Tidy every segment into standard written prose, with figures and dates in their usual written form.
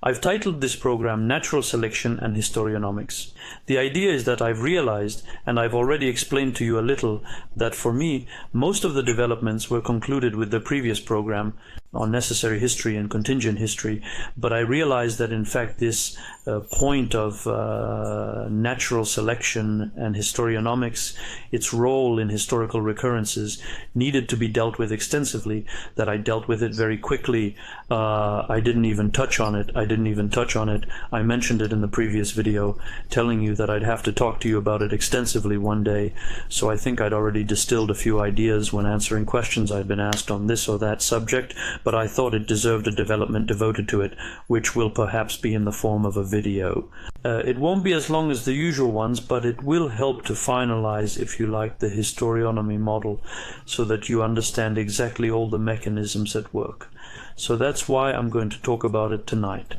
I've titled this program Natural Selection and Historionomics. The idea is that I've realized, and I've already explained to you a little, that for me, most of the developments were concluded with the previous program on necessary history and contingent history, but I realized that in fact this point of natural selection and historionomics, its role in historical recurrences, needed to be dealt with extensively, that I dealt with it very quickly. I didn't even touch on it. I mentioned it in the previous video, telling you that I'd have to talk to you about it extensively one day, so I think I'd already distilled a few ideas when answering questions I'd been asked on this or that subject, but I thought it deserved a development devoted to it, which will perhaps be in the form of a video. It won't be as long as the usual ones, but it will help to finalize, if you like, the historionomy model, so that you understand exactly all the mechanisms at work. So that's why I'm going to talk about it tonight,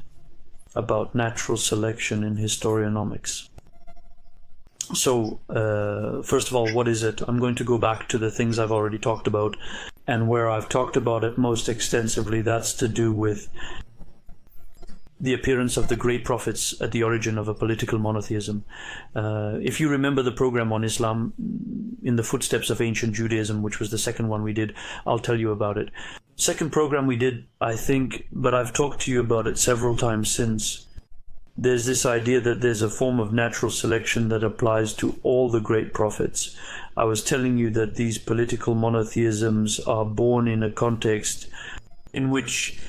about natural selection in historionomics. So, first of all, what is it? I'm going to go back to the things I've already talked about, and where I've talked about it most extensively, that's to do with the appearance of the great prophets at the origin of a political monotheism. If you remember the program on Islam, in the footsteps of ancient Judaism, which was the second one we did, I'll tell you about it. Second program we did, I think, but I've talked to you about it several times since. There's this idea that there's a form of natural selection that applies to all the great prophets. I was telling you that these political monotheisms are born in a context in which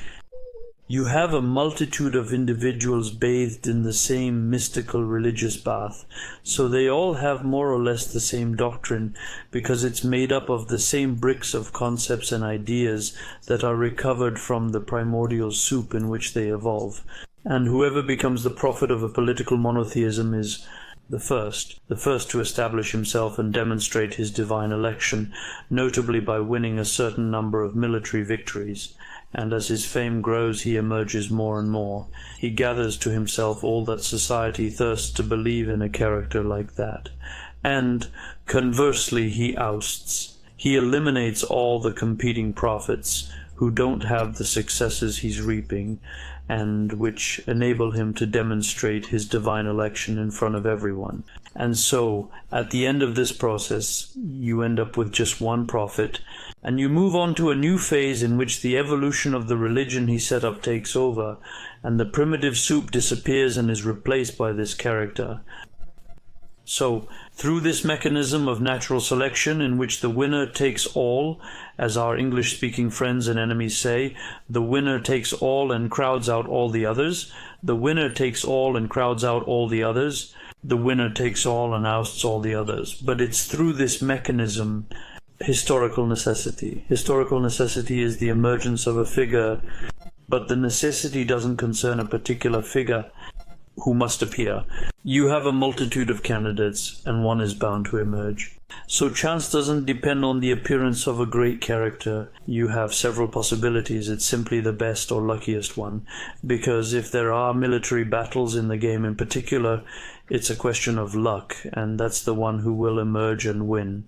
you have a multitude of individuals bathed in the same mystical religious bath. So they all have more or less the same doctrine, because it's made up of the same bricks of concepts and ideas that are recovered from the primordial soup in which they evolve. And whoever becomes the prophet of a political monotheism is the first to establish himself and demonstrate his divine election, notably by winning a certain number of military victories. And as his fame grows, he emerges more and more. He gathers to himself all that society thirsts to believe in a character like that. And, conversely, he ousts. He eliminates all the competing prophets who don't have the successes he's reaping, and which enable him to demonstrate his divine election in front of everyone. And so, at the end of this process, you end up with just one prophet, and you move on to a new phase in which the evolution of the religion he set up takes over, and the primitive soup disappears and is replaced by this character. So, through this mechanism of natural selection in which the winner takes all, as our English-speaking friends and enemies say, the winner takes all and crowds out all the others, the winner takes all and crowds out all the others, the winner takes all and ousts all the others. But it's through this mechanism, historical necessity. Historical necessity is the emergence of a figure, but the necessity doesn't concern a particular figure who must appear. You have a multitude of candidates, and one is bound to emerge. So chance doesn't depend on the appearance of a great character. You have several possibilities. It's simply the best or luckiest one. Because if there are military battles in the game in particular, it's a question of luck, and that's the one who will emerge and win.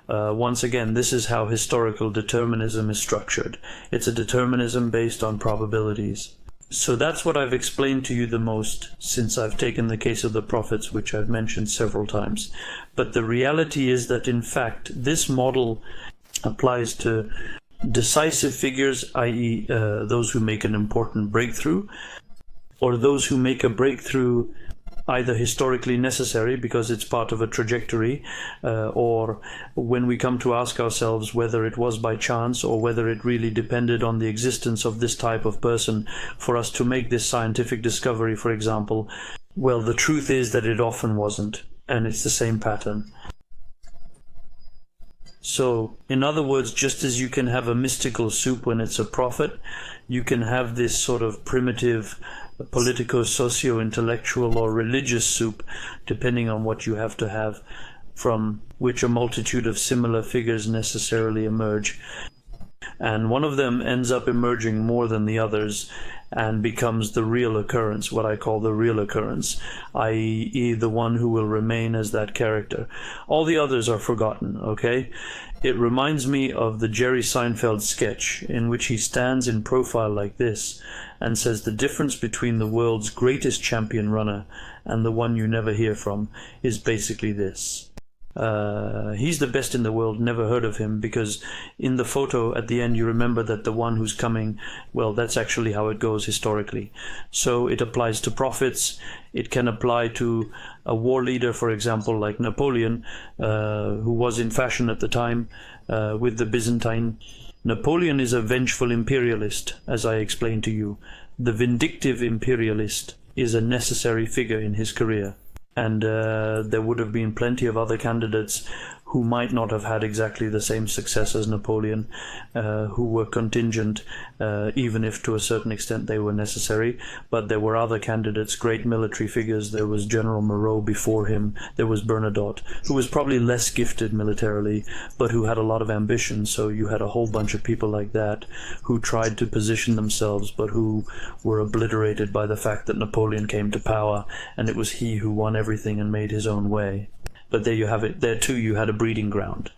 Once again, this is how historical determinism is structured. It's a determinism based on probabilities. So that's what I've explained to you the most since I've taken the case of the prophets, which I've mentioned several times. But the reality is that, in fact, this model applies to decisive figures, i.e. Those who make an important breakthrough, or those who make a breakthrough either historically necessary because it's part of a trajectory, or when we come to ask ourselves whether it was by chance or whether it really depended on the existence of this type of person for us to make this scientific discovery, for example. Well, the truth is that it often wasn't, and it's the same pattern. So, in other words, just as you can have a mystical soup when it's a prophet, you can have this sort of primitive politico-socio-intellectual or religious soup, depending on what you have to have, from which a multitude of similar figures necessarily emerge. and one of them ends up emerging more than the others and becomes the real occurrence, what I call the real occurrence, i.e. the one who will remain as that character. All the others are forgotten, okay? It reminds me of the Jerry Seinfeld sketch in which he stands in profile like this and says the difference between the world's greatest champion runner and the one you never hear from is basically this. He's the best in the world, never heard of him, because in the photo at the end you remember that the one who's coming, well, that's actually how it goes historically. So it applies to prophets, it can apply to a war leader, for example, like Napoleon, who was in fashion at the time with the Byzantine. Napoleon is a vengeful imperialist, as I explained to you. The vindictive imperialist is a necessary figure in his career. And there would have been plenty of other candidates who might not have had exactly the same success as Napoleon, who were contingent, even if to a certain extent they were necessary. But there were other candidates, great military figures. There was General Moreau before him. There was Bernadotte, who was probably less gifted militarily, but who had a lot of ambition. So you had a whole bunch of people like that who tried to position themselves, but who were obliterated by the fact that Napoleon came to power, and it was he who won everything and made his own way. But there you have it. There too you had a breeding ground.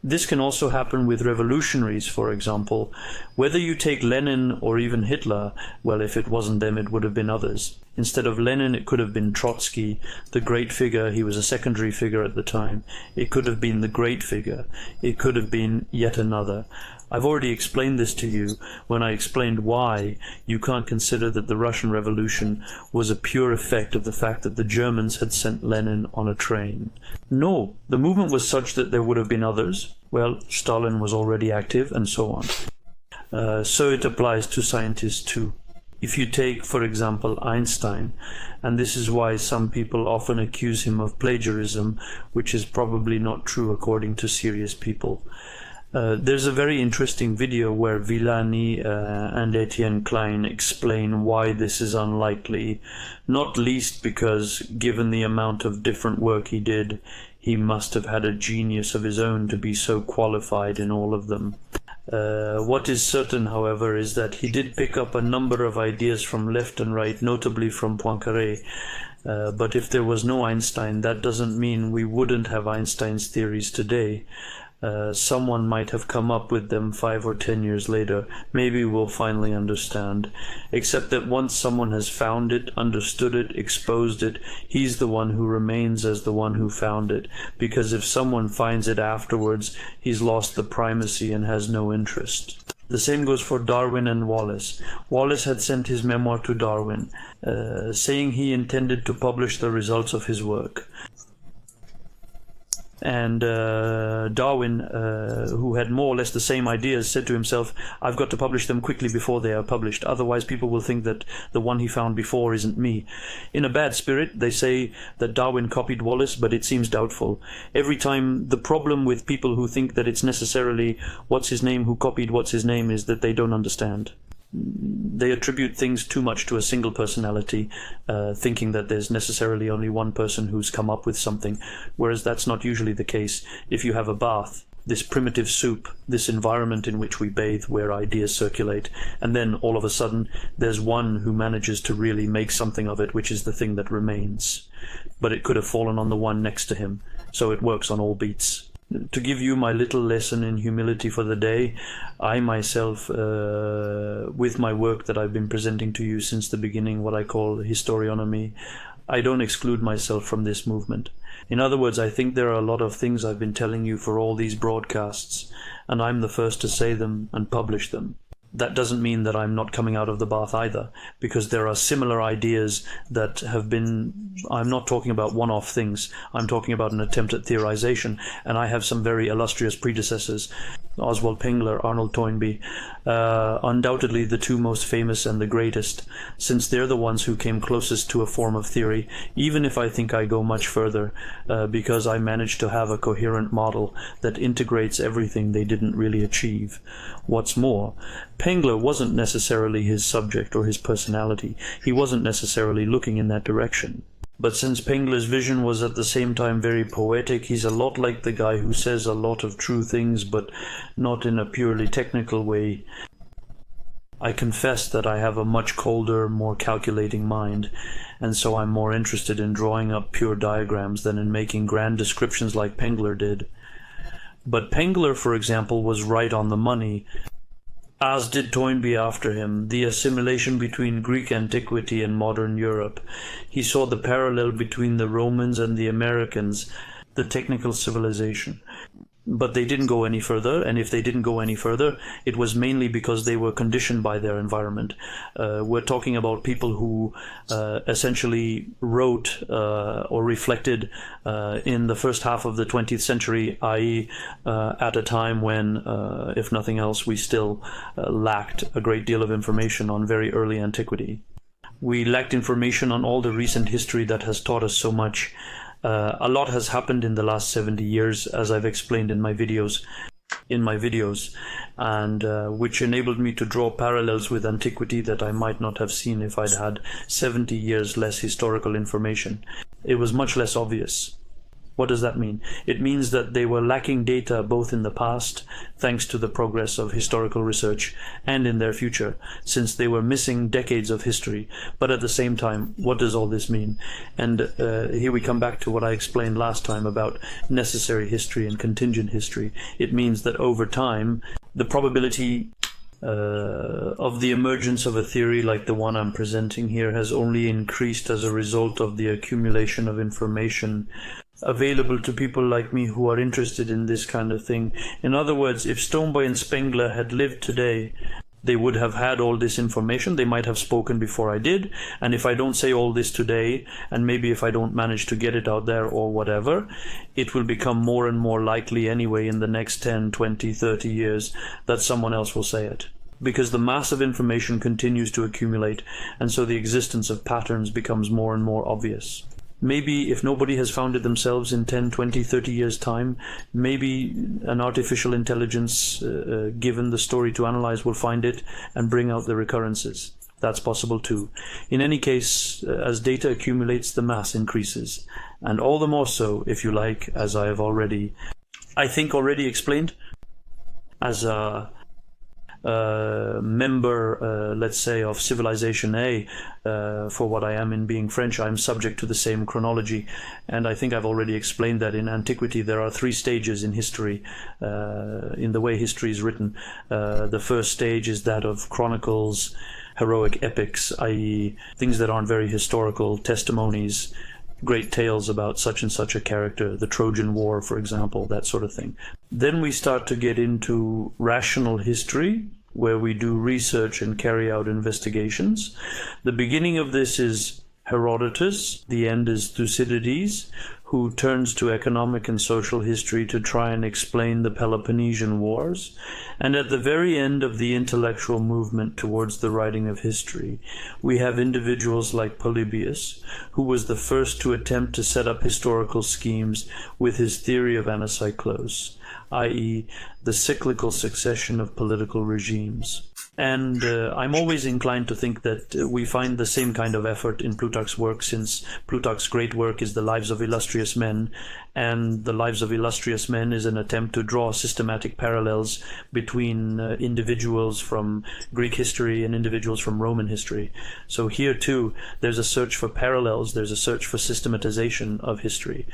This can also happen with revolutionaries, for example. Whether you take Lenin or even Hitler, well, if it wasn't them, it would have been others. Instead of Lenin, it could have been Trotsky, the great figure. He was a secondary figure at the time. It could have been the great figure. It could have been yet another. I've already explained this to you when I explained why you can't consider that the Russian Revolution was a pure effect of the fact that the Germans had sent Lenin on a train. No, the movement was such that there would have been others. Well, Stalin was already active, and so on. So it applies to scientists too. If you take, for example, Einstein, and this is why some people often accuse him of plagiarism, which is probably not true according to serious people. There's a very interesting video where Villani and Etienne Klein explain why this is unlikely, not least because, given the amount of different work he did, he must have had a genius of his own to be so qualified in all of them. What is certain, however, is that he did pick up a number of ideas from left and right, notably from Poincaré. But if there was no Einstein, that doesn't mean we wouldn't have Einstein's theories today. Someone might have come up with them 5 or 10 years later. Maybe we'll finally understand. Except that once someone has found it, understood it, exposed it, he's the one who remains as the one who found it. Because if someone finds it afterwards, he's lost the primacy and has no interest. The same goes for Darwin and Wallace. Wallace had sent his memoir to Darwin, saying he intended to publish the results of his work. And Darwin, who had more or less the same ideas, said to himself, I've got to publish them quickly before they are published, otherwise people will think that the one he found before isn't me. In a bad spirit, they say that Darwin copied Wallace, but it seems doubtful. Every time, the problem with people who think that it's necessarily what's-his-name who copied what's-his-name is that they don't understand. They attribute things too much to a single personality, thinking that there's necessarily only one person who's come up with something, whereas that's not usually the case. If you have a bath, this primitive soup, this environment in which we bathe, where ideas circulate, and then all of a sudden there's one who manages to really make something of it, which is the thing that remains. But it could have fallen on the one next to him, so it works on all beats. To give you my little lesson in humility for the day, I myself, with my work that I've been presenting to you since the beginning, what I call historionomy, I don't exclude myself from this movement. In other words, I think there are a lot of things I've been telling you for all these broadcasts, and I'm the first to say them and publish them. That doesn't mean that I'm not coming out of the bath either, because there are similar ideas that have been... I'm not talking about one-off things. I'm talking about an attempt at theorization, and I have some very illustrious predecessors. Oswald Pengler, Arnold Toynbee, undoubtedly the two most famous and the greatest, since they're the ones who came closest to a form of theory, even if I think I go much further, because I managed to have a coherent model that integrates everything they didn't really achieve. What's more, Pengler wasn't necessarily his subject or his personality. He wasn't necessarily looking in that direction. But since Pengler's vision was at the same time very poetic, he's a lot like the guy who says a lot of true things, but not in a purely technical way. I confess that I have a much colder, more calculating mind, and so I'm more interested in drawing up pure diagrams than in making grand descriptions like Pengler did. But Pengler, for example, was right on the money, as did Toynbee after him, the assimilation between Greek antiquity and modern Europe. He saw the parallel between the Romans and the Americans, the technical civilization. But they didn't go any further, and if they didn't go any further, it was mainly because they were conditioned by their environment. We're talking about people who essentially wrote or reflected in the first half of the 20th century, i.e. At a time when, if nothing else, we still lacked a great deal of information on very early antiquity. We lacked information on all the recent history that has taught us so much. A lot has happened in the last 70 years, as I've explained in my videos, and which enabled me to draw parallels with antiquity that I might not have seen if I'd had 70 years less historical information. It was much less obvious. What does that mean? It means that they were lacking data both in the past, thanks to the progress of historical research, and in their future, since they were missing decades of history. But at the same time, what does all this mean? And here we come back to what I explained last time about necessary history and contingent history. It means that over time, the probability of the emergence of a theory like the one I'm presenting here has only increased as a result of the accumulation of information available to people like me who are interested in this kind of thing. In other words, if Stoneby and Spengler had lived today, they would have had all this information. They might have spoken before I did, and if I don't say all this today, and maybe if I don't manage to get it out there or whatever, it will become more and more likely anyway in the next 10, 20, 30 years that someone else will say it. Because the mass of information continues to accumulate, and so the existence of patterns becomes more and more obvious. Maybe if nobody has found it themselves in 10, 20, 30 years' time, maybe an artificial intelligence given the story to analyze will find it and bring out the recurrences. That's possible too. In any case, as data accumulates, the mass increases. And all the more so, if you like, as I have already explained, as a member, let's say, of Civilization A, for what I am in being French, I'm subject to the same chronology, and I think I've already explained that in antiquity there are 3 stages in history, in the way history is written. The first stage is that of chronicles, heroic epics, i.e. things that aren't very historical, testimonies, great tales about such and such a character, the Trojan War, for example, that sort of thing. Then we start to get into rational history, where we do research and carry out investigations. The beginning of this is Herodotus, the end is Thucydides, who turns to economic and social history to try and explain the Peloponnesian Wars, and at the very end of the intellectual movement towards the writing of history, we have individuals like Polybius, who was the first to attempt to set up historical schemes with his theory of anacyclos, i.e. the cyclical succession of political regimes. And I'm always inclined to think that we find the same kind of effort in Plutarch's work, since Plutarch's great work is The Lives of Illustrious Men, and The Lives of Illustrious Men is an attempt to draw systematic parallels between individuals from Greek history and individuals from Roman history. So here too, there's a search for parallels, there's a search for systematization of history.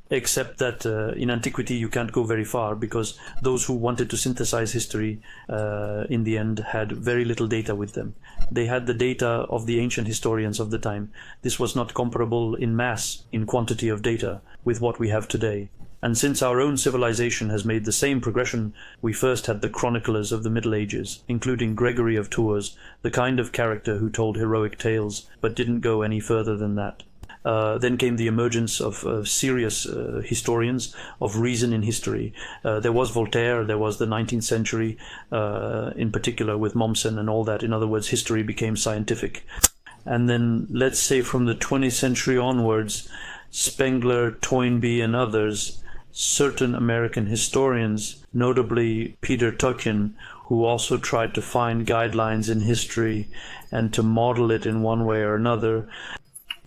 Except that in antiquity you can't go very far, because those who wanted to synthesize history in the end had very little data with them. They had the data of the ancient historians of the time. This was not comparable in mass, in quantity of data, with what we have today. And since our own civilization has made the same progression, we first had the chroniclers of the Middle Ages, including Gregory of Tours, the kind of character who told heroic tales, but didn't go any further than that. Then came the emergence of serious historians of reason in history. There was Voltaire, there was the 19th century, in particular with Mommsen and all that. In other words, history became scientific. And then, let's say from the 20th century onwards, Spengler, Toynbee and others, certain American historians, notably Peter Tuchin, who also tried to find guidelines in history and to model it in one way or another,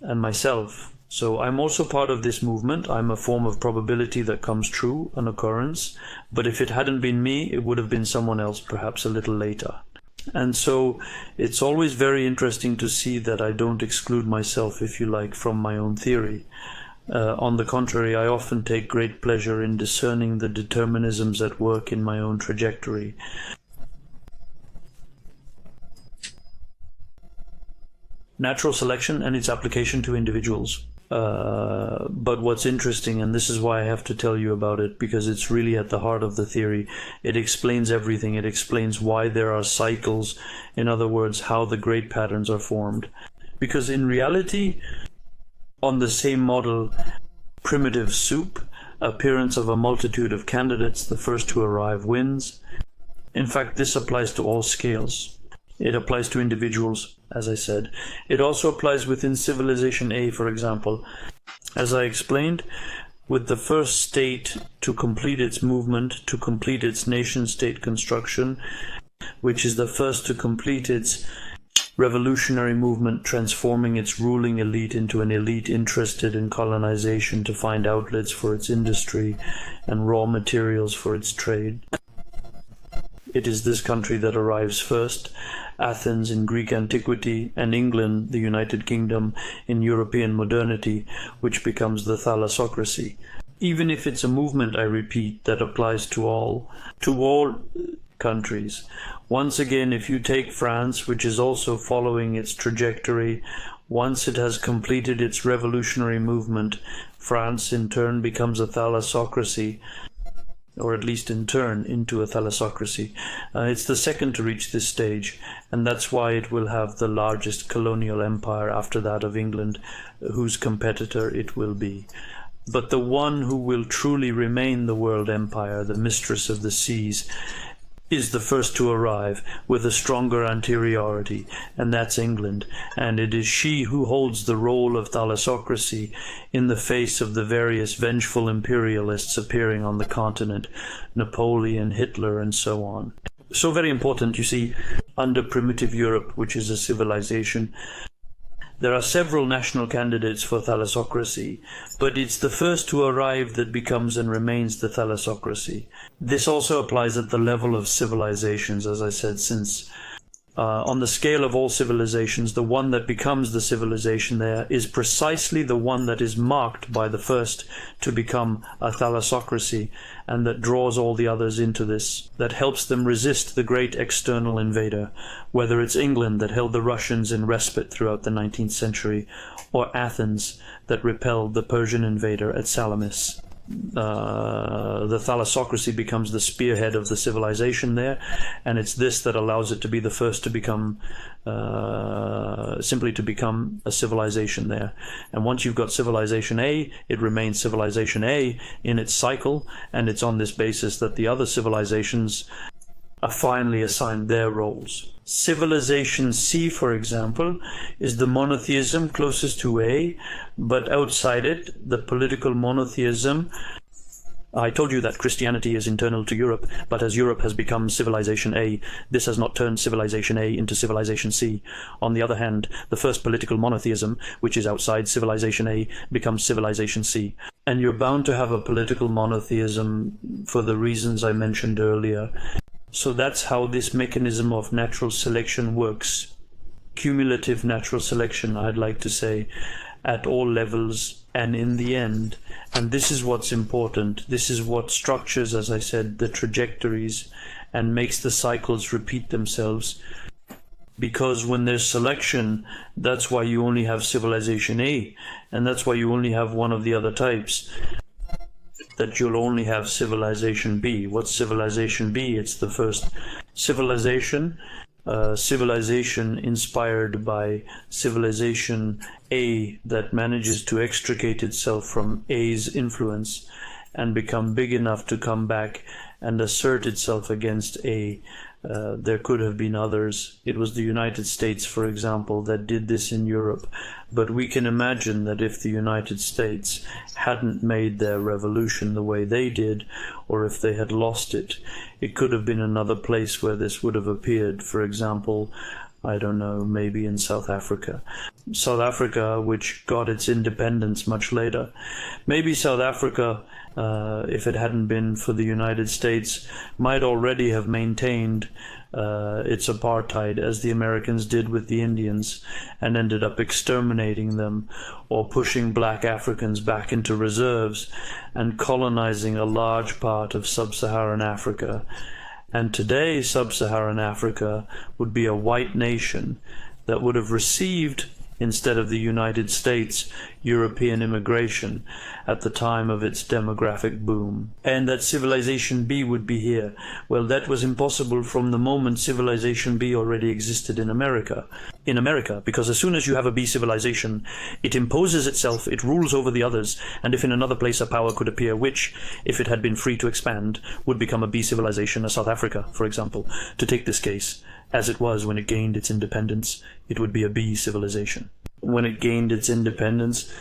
and myself, So I'm also part of this movement. I'm a form of probability that comes true, an occurrence. But if it hadn't been me, it would have been someone else, perhaps a little later. And so it's always very interesting to see that I don't exclude myself, if you like, from my own theory. On the contrary, I often take great pleasure in discerning the determinisms at work in my own trajectory. Natural selection and its application to individuals. But what's interesting, and this is why I have to tell you about it, because it's really at the heart of the theory, it explains everything. It explains why there are cycles, in other words, how the great patterns are formed. Because in reality, on the same model, primitive soup, appearance of a multitude of candidates, the first to arrive wins. In fact, this applies to all scales. It applies to individuals, as I said. It also applies within Civilization A, for example. As I explained, with the first state to complete its movement, to complete its nation-state construction, which is the first to complete its revolutionary movement, transforming its ruling elite into an elite interested in colonization to find outlets for its industry and raw materials for its trade. It is this country that arrives first, Athens in Greek antiquity, and England, the United Kingdom, in European modernity, which becomes the thalassocracy. Even if it's a movement, I repeat, that applies to all countries. Once again, if you take France, which is also following its trajectory, once it has completed its revolutionary movement, France in turn becomes a thalassocracy, or at least in turn into a thalassocracy. It's the second to reach this stage, and that's why it will have the largest colonial empire after that of England, whose competitor it will be. But the one who will truly remain the world empire, the mistress of the seas, is the first to arrive with a stronger anteriority, and that's England, and it is she who holds the role of thalassocracy in the face of the various vengeful imperialists appearing on the continent, Napoleon, Hitler, and so on. So very important, you see, under primitive Europe, which is a civilization, there are several national candidates for thalassocracy, but it's the first to arrive that becomes and remains the thalassocracy. This also applies at the level of civilizations, as I said, since on the scale of all civilizations, the one that becomes the civilization there is precisely the one that is marked by the first to become a thalassocracy, and that draws all the others into this, that helps them resist the great external invader, whether it's England that held the Russians in respite throughout the 19th century, or Athens that repelled the Persian invader at Salamis. The thalassocracy becomes the spearhead of the civilization there, and it's this that allows it to be the first to become simply to become a civilization there. And once you've got civilization A, it remains civilization A in its cycle, and it's on this basis that the other civilizations are finally assigned their roles. Civilization C, for example, is the monotheism closest to A, but outside it, the political monotheism. I told you that Christianity is internal to Europe, but as Europe has become civilization A, this has not turned civilization A into civilization C. On the other hand, the first political monotheism, which is outside civilization A, becomes civilization C. And you're bound to have a political monotheism for the reasons I mentioned earlier. So that's how this mechanism of natural selection works. Cumulative natural selection, I'd like to say, at all levels and in the end. And this is what's important. This is what structures, as I said, the trajectories and makes the cycles repeat themselves. Because when there's selection, that's why you only have civilization A, and that's why you only have one of the other types. That you'll only have civilization B. What's civilization B? It's the first civilization, civilization inspired by civilization A that manages to extricate itself from A's influence and become big enough to come back and assert itself against A. There could have been others. It was the United States, for example, that did this in Europe. But we can imagine that if the United States hadn't made their revolution the way they did, or if they had lost it, it could have been another place where this would have appeared. For example, I don't know, maybe in South Africa. South Africa, which got its independence much later. Maybe South Africa, if it hadn't been for the United States, might already have maintained its apartheid, as the Americans did with the Indians, and ended up exterminating them or pushing black Africans back into reserves and colonizing a large part of sub-Saharan Africa. And today, sub-Saharan Africa would be a white nation that would have received, instead of the United States, European immigration at the time of its demographic boom. And that Civilization B would be here. Well, that was impossible from the moment Civilization B already existed in America. Because as soon as you have a B civilization, it imposes itself, it rules over the others, and if in another place a power could appear which, if it had been free to expand, would become a B civilization, as South Africa, for example, to take this case, as it was when it gained its independence, it would be a B civilization. When it gained its independence,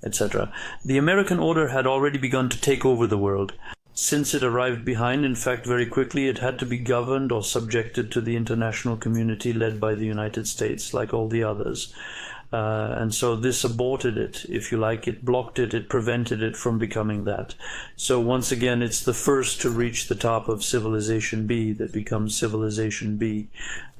etc. The American order had already begun to take over the world. Since it arrived behind, in fact, very quickly, it had to be governed or subjected to the international community led by the United States, like all the others. And so this aborted it, if you like. It blocked it, it prevented it from becoming that. So once again, it's the first to reach the top of Civilization B that becomes Civilization B,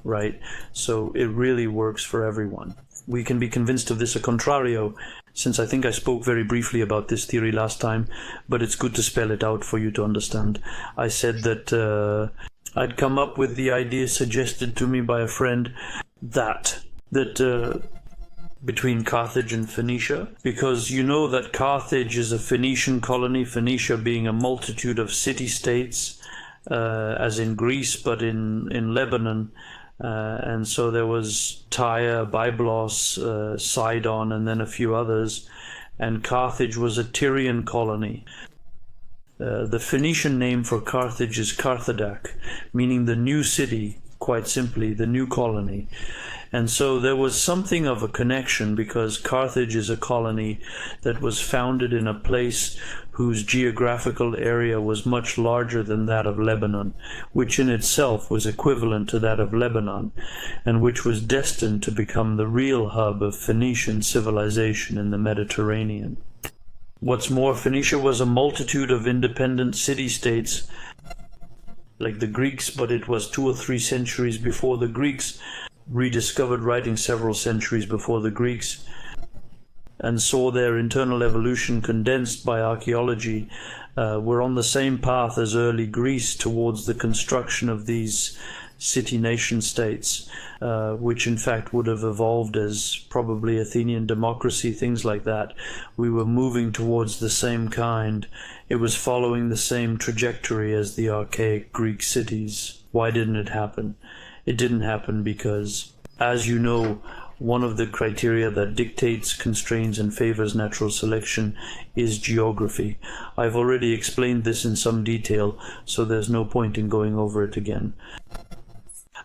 right? So it really works for everyone. We can be convinced of this a contrario, since I think I spoke very briefly about this theory last time, but it's good to spell it out for you to understand. I said that I'd come up with the idea suggested to me by a friend that between Carthage and Phoenicia, because you know that Carthage is a Phoenician colony, Phoenicia being a multitude of city-states, as in Greece, but in Lebanon. And so there was Tyre, Byblos, Sidon, and then a few others. And Carthage was a Tyrian colony. The Phoenician name for Carthage is Carthadak, meaning the new city, quite simply, the new colony. And so there was something of a connection, because Carthage is a colony that was founded in a place whose geographical area was much larger than that of Lebanon, which in itself was equivalent to that of Lebanon, and which was destined to become the real hub of Phoenician civilization in the Mediterranean. What's more, Phoenicia was a multitude of independent city-states, like the Greeks, but it was 2 or 3 centuries before the Greeks rediscovered writing, several centuries before the Greeks, and saw their internal evolution condensed by archaeology, were on the same path as early Greece towards the construction of these city-nation states, which in fact would have evolved as probably Athenian democracy, things like that. We were moving towards the same kind. It was following the same trajectory as the archaic Greek cities. Why didn't it happen? It didn't happen because, as you know, one of the criteria that dictates, constrains, and favors natural selection is geography. I've already explained this in some detail, so there's no point in going over it again.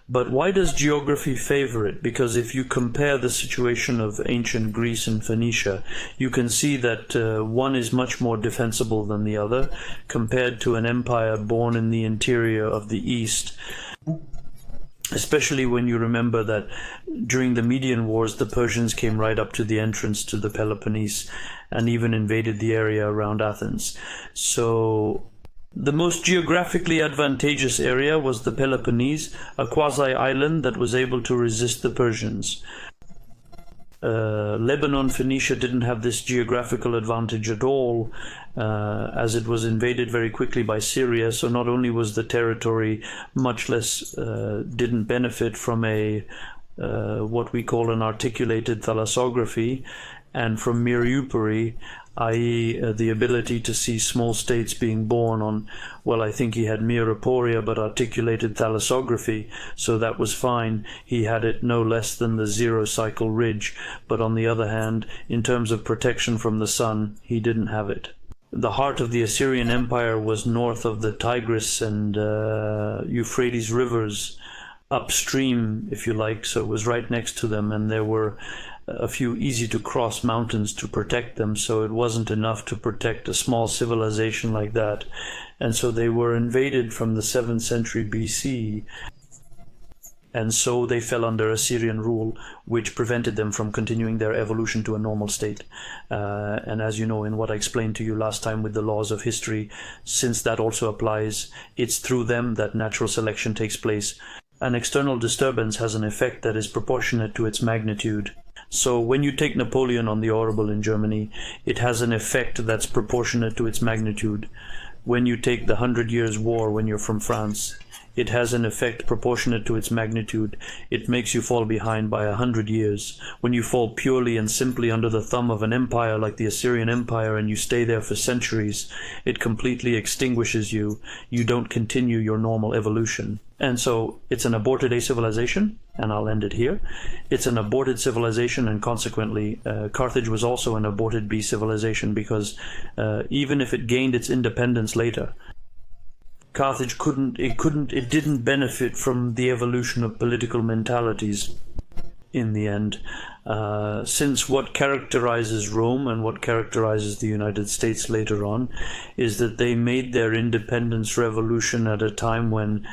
But why does geography favor it? Because if you compare the situation of ancient Greece and Phoenicia, you can see that one is much more defensible than the other, compared to an empire born in the interior of the East. Especially when you remember that during the Median Wars, the Persians came right up to the entrance to the Peloponnese and even invaded the area around Athens. So the most geographically advantageous area was the Peloponnese, a quasi-island that was able to resist the Persians. Lebanon, Phoenicia didn't have this geographical advantage at all, as it was invaded very quickly by Syria. So not only was the territory much less, didn't benefit from a what we call an articulated thalassography, and from myrioupory, i.e. the ability to see small states being born on, well, I think he had myriaporia but articulated thalassography, so that was fine. He had it no less than the zero-cycle ridge, but on the other hand, in terms of protection from the sun, he didn't have it. The heart of the Assyrian Empire was north of the Tigris and Euphrates rivers, upstream, if you like, so it was right next to them, and there were a few easy-to-cross mountains to protect them, so it wasn't enough to protect a small civilization like that. And so they were invaded from the 7th century BC. and so they fell under Assyrian rule, which prevented them from continuing their evolution to a normal state. And as you know, in what I explained to you last time with the laws of history, since that also applies, it's through them that natural selection takes place. An external disturbance has an effect that is proportionate to its magnitude. So when you take Napoleon on the Orbital in Germany, it has an effect that's proportionate to its magnitude. When you take the 100 Years' War when you're from France, it has an effect proportionate to its magnitude. It makes you fall behind by 100 years. When you fall purely and simply under the thumb of an empire like the Assyrian Empire and you stay there for centuries, it completely extinguishes you. You don't continue your normal evolution. And so it's an aborted A civilization, and I'll end it here. It's an aborted civilization, and consequently Carthage was also an aborted B civilization, because even if it gained its independence later, Carthage it didn't benefit from the evolution of political mentalities in the end. Since what characterizes Rome and what characterizes the United States later on is that they made their independence revolution at a time when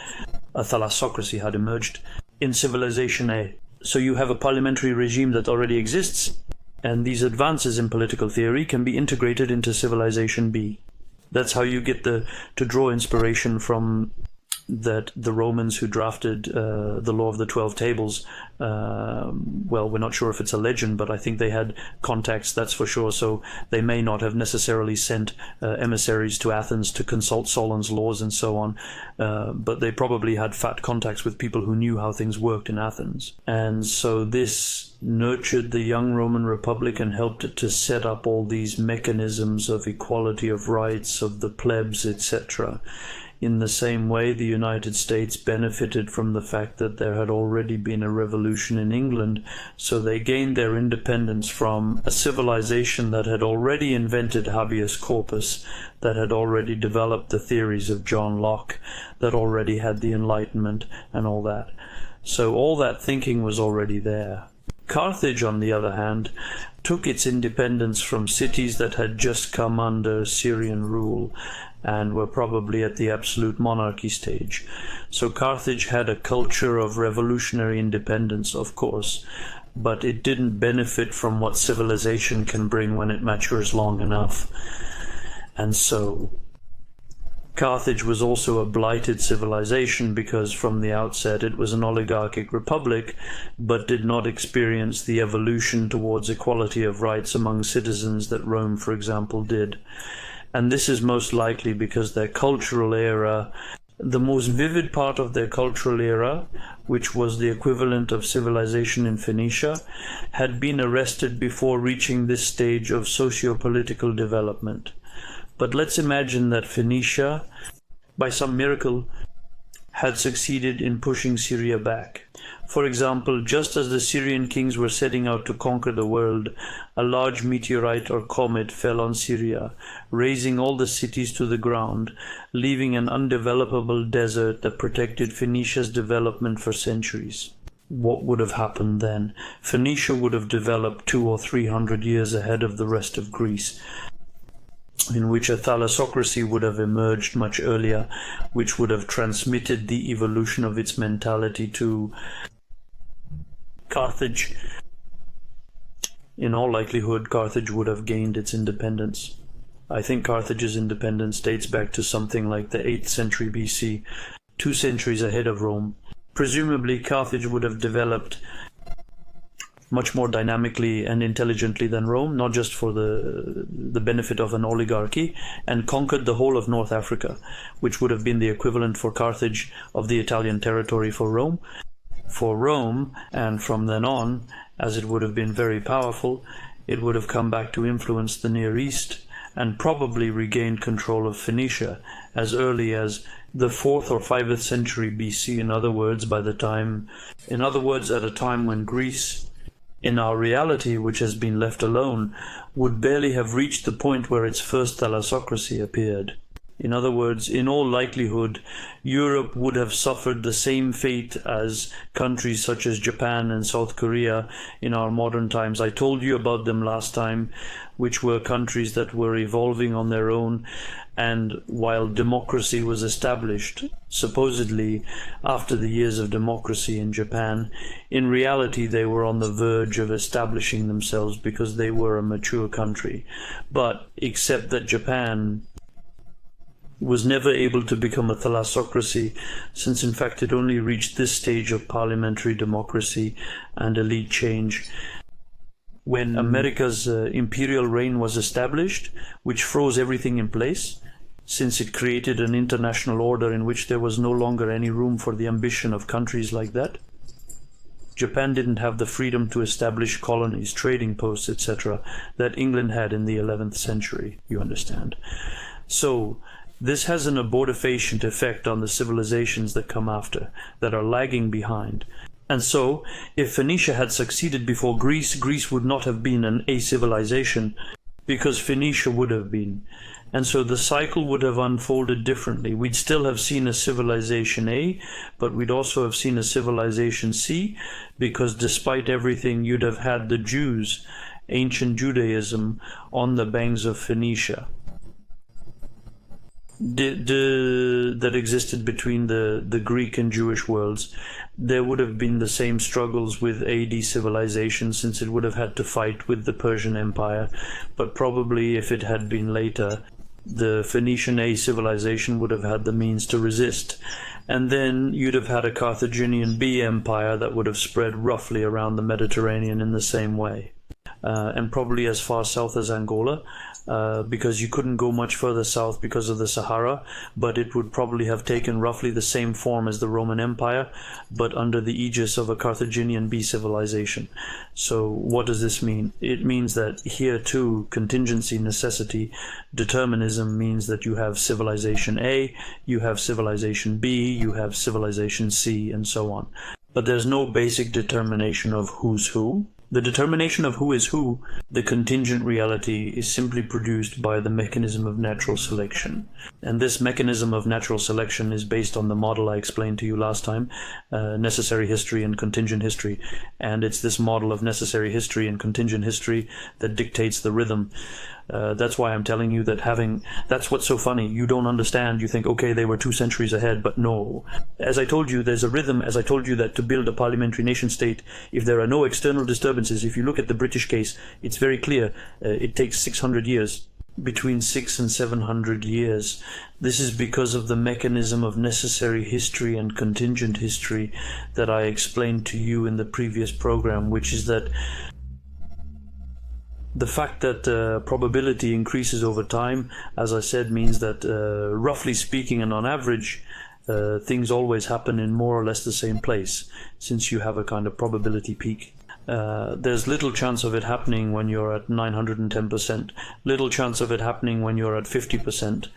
a thalassocracy had emerged in Civilization A. So you have a parliamentary regime that already exists, and these advances in political theory can be integrated into Civilization B. That's how you get to draw inspiration from that the Romans who drafted the Law of the 12 Tables, well, we're not sure if it's a legend, but I think they had contacts, that's for sure, so they may not have necessarily sent emissaries to Athens to consult Solon's laws and so on, but they probably had fat contacts with people who knew how things worked in Athens. And so this nurtured the young Roman Republic and helped it to set up all these mechanisms of equality of rights, of the plebs, etc. In the same way, the United States benefited from the fact that there had already been a revolution in England, so they gained their independence from a civilization that had already invented habeas corpus, that had already developed the theories of John Locke, that already had the Enlightenment and all that. So all that thinking was already there. Carthage, on the other hand, took its independence from cities that had just come under Syrian rule and were probably at the absolute monarchy stage. So Carthage had a culture of revolutionary independence, of course, but it didn't benefit from what civilization can bring when it matures long enough. And so Carthage was also a blighted civilization because from the outset it was an oligarchic republic, but did not experience the evolution towards equality of rights among citizens that Rome, for example, did. And this is most likely because their cultural era, the most vivid part of their cultural era, which was the equivalent of civilization in Phoenicia, had been arrested before reaching this stage of socio-political development. But let's imagine that Phoenicia, by some miracle, had succeeded in pushing Syria back. For example, just as the Syrian kings were setting out to conquer the world, a large meteorite or comet fell on Syria, razing all the cities to the ground, leaving an undevelopable desert that protected Phoenicia's development for centuries. What would have happened then? Phoenicia would have developed 200 or 300 years ahead of the rest of Greece, in which a thalassocracy would have emerged much earlier, which would have transmitted the evolution of its mentality to Carthage. In all likelihood, Carthage would have gained its independence. I think Carthage's independence dates back to something like the 8th century BC, 2 centuries ahead of Rome. Presumably, Carthage would have developed much more dynamically and intelligently than Rome, not just for the benefit of an oligarchy, and conquered the whole of North Africa, which would have been the equivalent for Carthage of the Italian territory for Rome. For Rome, and from then on, as it would have been very powerful, it would have come back to influence the Near East, and probably regained control of Phoenicia as early as the 4th or 5th century BC, in other words, at a time when Greece, in our reality, which has been left alone, would barely have reached the point where its first thalassocracy appeared. In other words, in all likelihood, Europe would have suffered the same fate as countries such as Japan and South Korea in our modern times. I told you about them last time, which were countries that were evolving on their own, and while democracy was established, supposedly after the years of democracy in Japan, in reality they were on the verge of establishing themselves because they were a mature country. But except that Japan was never able to become a thalassocracy, since in fact it only reached this stage of parliamentary democracy and elite change when America's imperial reign was established, which froze everything in place, since it created an international order in which there was no longer any room for the ambition of countries like that. Japan didn't have the freedom to establish colonies, trading posts, etc., that England had in the 11th century, you understand. So this has an abortifacient effect on the civilizations that come after, that are lagging behind. And so, if Phoenicia had succeeded before Greece, Greece would not have been a civilization, because Phoenicia would have been. And so the cycle would have unfolded differently. We'd still have seen a civilization A, but we'd also have seen a civilization C, because despite everything, you'd have had the Jews, ancient Judaism, on the banks of Phoenicia. That existed between the Greek and Jewish worlds. There would have been the same struggles with AD civilization, since it would have had to fight with the Persian Empire, but probably if it had been later, the Phoenician A civilization would have had the means to resist. And then you'd have had a Carthaginian B empire that would have spread roughly around the Mediterranean in the same way. And probably as far south as Angola, because you couldn't go much further south because of the Sahara, but it would probably have taken roughly the same form as the Roman Empire, but under the aegis of a Carthaginian B civilization. So what does this mean? It means that here too, contingency, necessity, determinism means that you have civilization A, you have civilization B, you have civilization C, and so on. But there's no basic determination of who's who. The determination of who is who, the contingent reality, is simply produced by the mechanism of natural selection. And this mechanism of natural selection is based on the model I explained to you last time, necessary history and contingent history. And it's this model of necessary history and contingent history that dictates the rhythm. That's why I'm telling you that that's what's so funny. You don't understand. You think, okay, they were 2 centuries ahead, but no. As I told you, there's a rhythm. As I told you that to build a parliamentary nation state, if there are no external disturbances, if you look at the British case, it's very clear. It takes 600 years. Between 600 and 700 years. This is because of the mechanism of necessary history and contingent history that I explained to you in the previous program, which is that the fact that probability increases over time, as I said, means that roughly speaking and on average, things always happen in more or less the same place, since you have a kind of probability peak. There's little chance of it happening when you're at 910%, little chance of it happening when you're at 50%,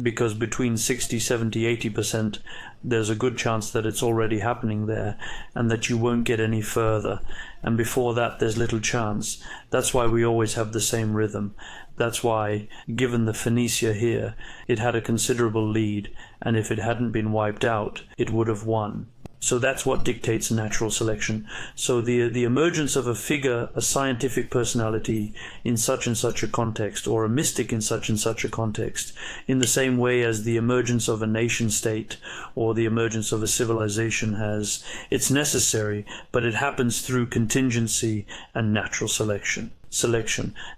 because between 60, 70, 80%, there's a good chance that it's already happening there, and that you won't get any further. And before that, there's little chance. That's why we always have the same rhythm. That's why, given the Phoenicia here, it had a considerable lead, and if it hadn't been wiped out, it would have won. So that's what dictates natural selection. So the emergence of a figure, a scientific personality in such and such a context, or a mystic in such and such a context, in the same way as the emergence of a nation state or the emergence of a civilization has, it's necessary, but it happens through contingency and natural selection.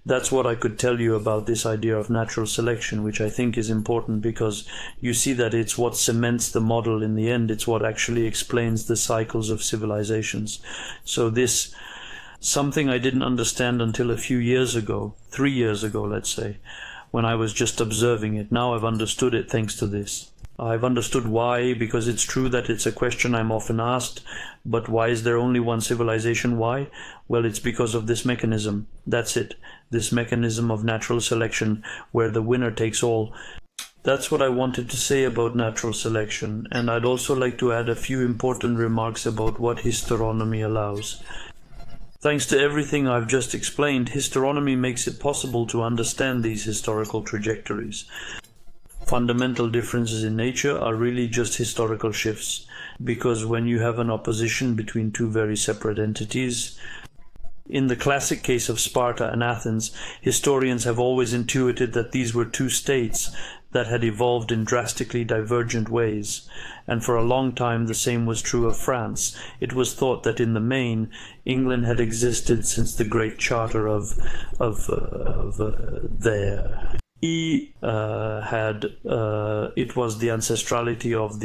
That's what I could tell you about this idea of natural selection, which I think is important because you see that it's what cements the model in the end. It's what actually explains the cycles of civilizations. So this, something I didn't understand until a few years ago, 3 years ago, let's say, when I was just observing it. Now I've understood it thanks to this. I've understood why, because it's true that it's a question I'm often asked, but why is there only one civilization? Why? Well, it's because of this mechanism. That's it. This mechanism of natural selection, where the winner takes all. That's what I wanted to say about natural selection, and I'd also like to add a few important remarks about what historynomy allows. Thanks to everything I've just explained, historynomy makes it possible to understand these historical trajectories. fundamental differences in nature are really just historical shifts, because when you have an opposition between two very separate entities, in the classic case of Sparta and Athens, historians have always intuited that these were two states that had evolved in drastically divergent ways, and for a long time the same was true of France. It was thought that in the main, England had existed since the Great Charter of there. It was the ancestrality of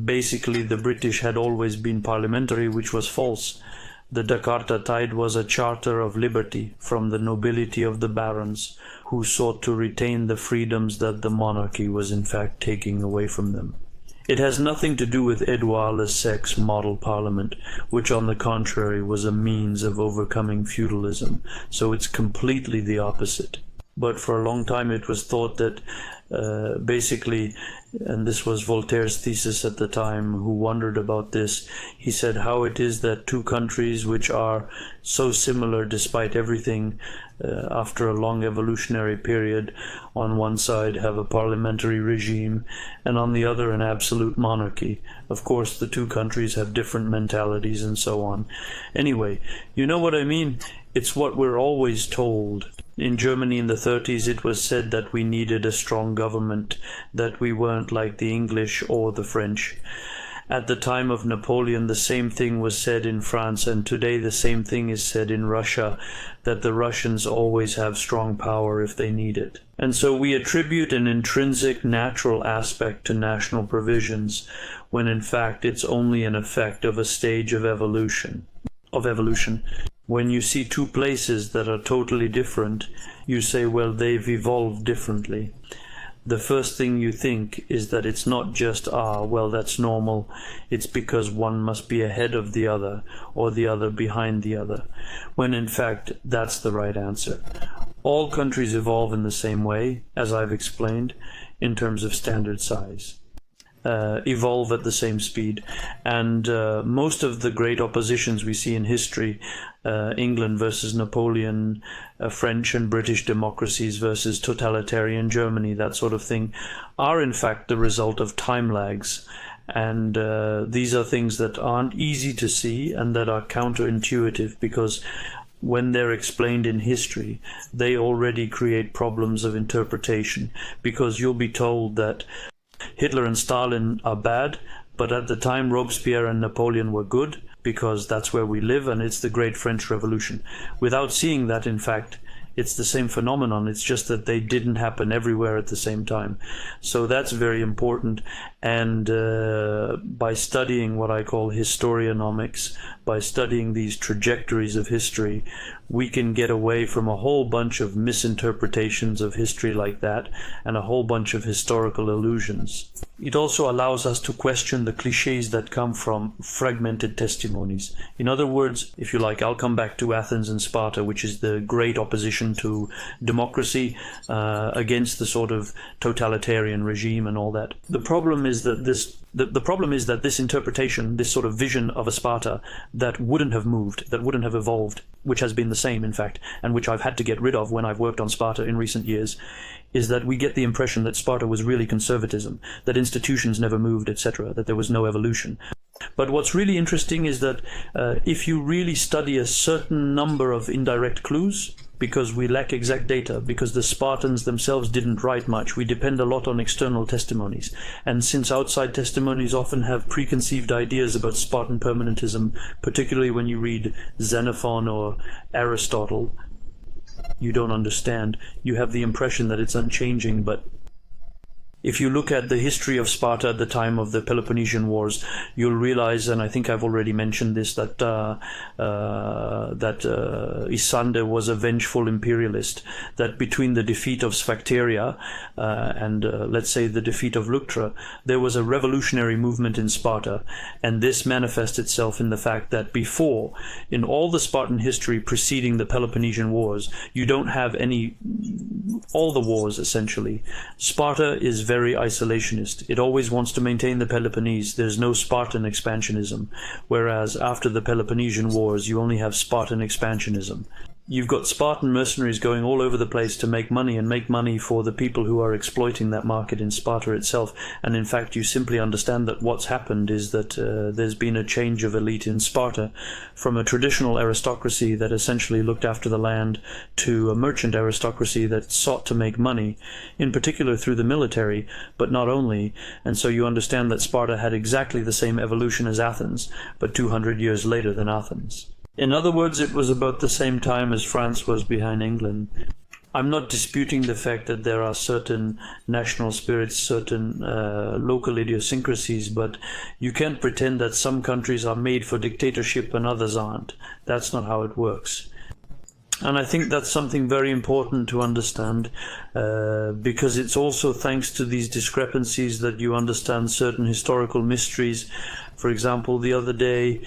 basically the British had always been parliamentary, which was false. The Jakarta Tide was a charter of liberty from the nobility of the barons, who sought to retain the freedoms that the monarchy was in fact taking away from them. It has nothing to do with Edouard Lessec's model parliament, which on the contrary was a means of overcoming feudalism, so it's completely the opposite. But for a long time it was thought that basically, and this was Voltaire's thesis at the time, who wondered about this, he said how it is that two countries which are so similar despite everything, after a long evolutionary period, on one side have a parliamentary regime and on the other an absolute monarchy. Of course the two countries have different mentalities and so on. Anyway, you know what I mean? It's what we're always told. In Germany in the 30s it was said that we needed a strong government, that we weren't like the English or the French. At the time of Napoleon the same thing was said in France, and today the same thing is said in Russia, that the Russians always have strong power if they need it. And so we attribute an intrinsic natural aspect to national provisions, when in fact it's only an effect of a stage of evolution. When you see two places that are totally different, you say, well, they've evolved differently. The first thing you think is that it's not just, well, that's normal. It's because one must be ahead of the other, or the other behind the other, when in fact that's the right answer. All countries evolve in the same way, as I've explained, in terms of standard size. Evolve at the same speed, and most of the great oppositions we see in history, England versus Napoleon, French and British democracies versus totalitarian Germany, that sort of thing, are in fact the result of time lags. And these are things that aren't easy to see and that are counterintuitive, because when they're explained in history, they already create problems of interpretation, because you'll be told that Hitler and Stalin are bad, but at the time Robespierre and Napoleon were good, because that's where we live and it's the Great French Revolution. Without seeing that, in fact, it's the same phenomenon. It's just that they didn't happen everywhere at the same time. So that's very important. And by studying what I call historionomics, by studying these trajectories of history, we can get away from a whole bunch of misinterpretations of history like that, and a whole bunch of historical illusions. It also allows us to question the cliches that come from fragmented testimonies. In other words, if you like, I'll come back to Athens and Sparta, which is the great opposition to democracy against the sort of totalitarian regime and all that. The problem is that this interpretation, this sort of vision of a Sparta that wouldn't have moved, that wouldn't have evolved, which has been the same, in fact, and which I've had to get rid of when I've worked on Sparta in recent years, is that we get the impression that Sparta was really conservatism, that institutions never moved, etc., that there was no evolution. But what's really interesting is that if you really study a certain number of indirect clues, because we lack exact data, because the Spartans themselves didn't write much, we depend a lot on external testimonies. And since outside testimonies often have preconceived ideas about Spartan permanentism, particularly when you read Xenophon or Aristotle, you don't understand. You have the impression that it's unchanging, but if you look at the history of Sparta at the time of the Peloponnesian Wars, you'll realize, and I think I've already mentioned this, that Isander was a vengeful imperialist, that between the defeat of Sphacteria and let's say the defeat of Leuctra, there was a revolutionary movement in Sparta, and this manifests itself in the fact that before, in all the Spartan history preceding the Peloponnesian Wars, you don't have all the wars essentially. Sparta is very isolationist. It always wants to maintain the Peloponnese. There's no Spartan expansionism, whereas after the Peloponnesian Wars you only have Spartan expansionism. you've got Spartan mercenaries going all over the place to make money, and make money for the people who are exploiting that market in Sparta itself. And in fact, you simply understand that what's happened is that there's been a change of elite in Sparta from a traditional aristocracy that essentially looked after the land to a merchant aristocracy that sought to make money, in particular through the military, but not only. And so you understand that Sparta had exactly the same evolution as Athens, but 200 years later than Athens. In other words, it was about the same time as France was behind England. I'm not disputing the fact that there are certain national spirits, certain local idiosyncrasies, but you can't pretend that some countries are made for dictatorship and others aren't. That's not how it works. And I think that's something very important to understand, because it's also thanks to these discrepancies that you understand certain historical mysteries. For example, the other day,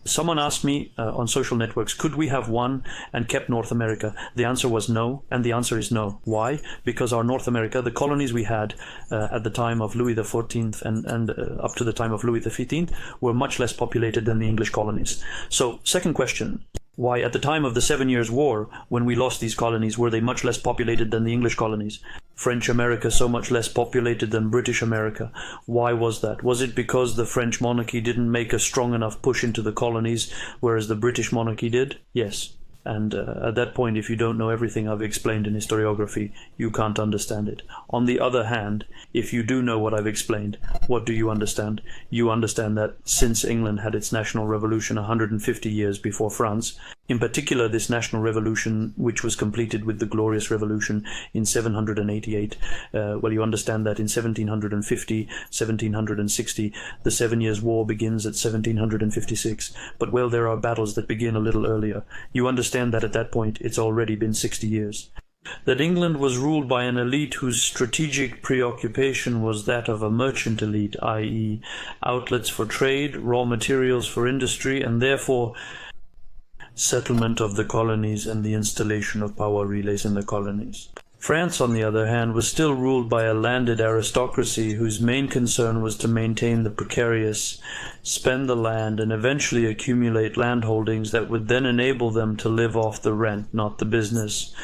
someone asked me on social networks, could we have won and kept North America? The answer was no, and the answer is no. Why? Because our North America, the colonies we had at the time of Louis XIV and up to the time of Louis XV, were much less populated than the English colonies. So, second question. Why, at the time of the 7 Years' War, when we lost these colonies, were they much less populated than the English colonies? French America so much less populated than British America. Why was that? Was it because the French monarchy didn't make a strong enough push into the colonies, whereas the British monarchy did? Yes. And at that point, if you don't know everything I've explained in historiography, you can't understand it. On the other hand, if you do know what I've explained, what do you understand? You understand that since England had its national revolution 150 years before France, in particular this national revolution which was completed with the Glorious Revolution in 788, well, you understand that in 1750, 1760, the 7 Years' War begins at 1756, but well, there are battles that begin a little earlier. You understand that at that point it's already been 60 years. That England was ruled by an elite whose strategic preoccupation was that of a merchant elite, i.e. outlets for trade, raw materials for industry, and therefore settlement of the colonies and the installation of power relays in the colonies. France, on the other hand, was still ruled by a landed aristocracy whose main concern was to maintain the precarious, spend the land, and eventually accumulate landholdings that would then enable them to live off the rent, not the business.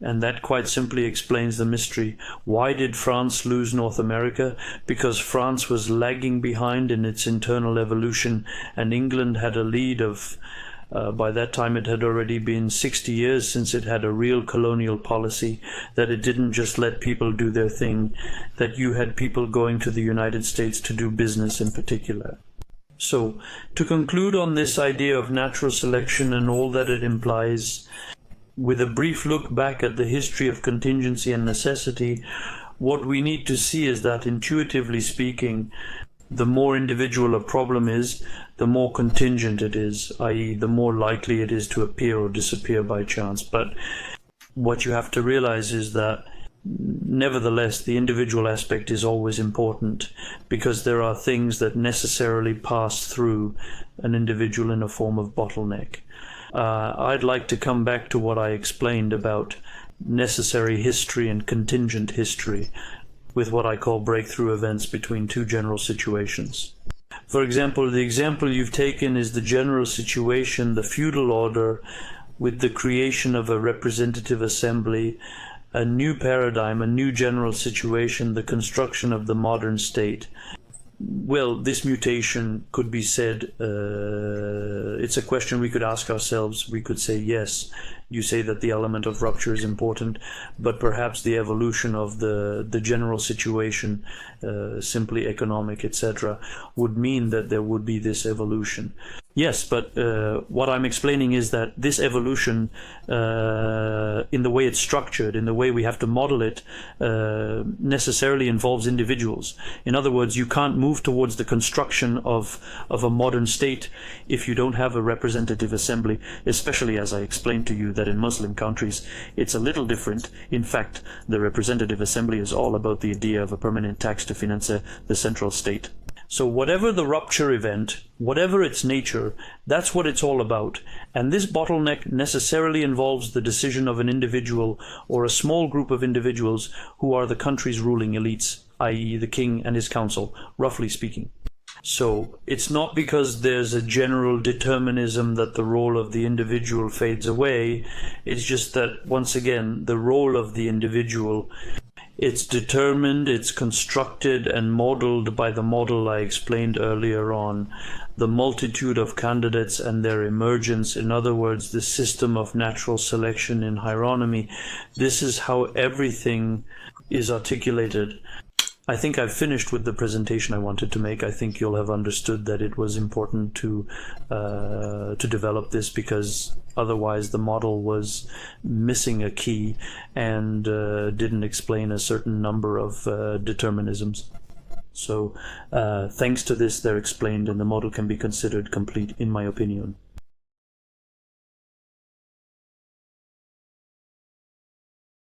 And that quite simply explains the mystery. Why did France lose North America? Because France was lagging behind in its internal evolution, and England had a lead of by that time it had already been 60 years since it had a real colonial policy, that it didn't just let people do their thing, that you had people going to the United States to do business in particular. So, to conclude on this idea of natural selection and all that it implies, with a brief look back at the history of contingency and necessity, what we need to see is that, intuitively speaking, the more individual a problem is, the more contingent it is, i.e. the more likely it is to appear or disappear by chance. But what you have to realize is that nevertheless the individual aspect is always important, because there are things that necessarily pass through an individual in a form of bottleneck. I'd like to come back to what I explained about necessary history and contingent history, with what I call breakthrough events between two general situations. For example, the example you've taken is the general situation, the feudal order, with the creation of a representative assembly, a new paradigm, a new general situation, the construction of the modern state. Well, this mutation could be said, it's a question we could ask ourselves. We could say, yes, you say that the element of rupture is important, but perhaps the evolution of the general situation, simply economic, etc., would mean that there would be this evolution. Yes, but what I'm explaining is that this evolution, in the way it's structured, in the way we have to model it, necessarily involves individuals. In other words, you can't move towards the construction of a modern state if you don't have a representative assembly, especially as I explained to you that in Muslim countries it's a little different. In fact, the representative assembly is all about the idea of a permanent tax to finance the central state. So whatever the rupture event, whatever its nature, that's what it's all about. And this bottleneck necessarily involves the decision of an individual or a small group of individuals who are the country's ruling elites, i.e. the king and his council, roughly speaking. So it's not because there's a general determinism that the role of the individual fades away. It's just that, once again, the role of the individual, it's determined, it's constructed and modeled by the model I explained earlier on. The multitude of candidates and their emergence, in other words, the system of natural selection in hieronomy, this is how everything is articulated. I think I've finished with the presentation I wanted to make. I think you'll have understood that it was important to develop this, because otherwise the model was missing a key and didn't explain a certain number of determinisms. So thanks to this, they're explained and the model can be considered complete, in my opinion.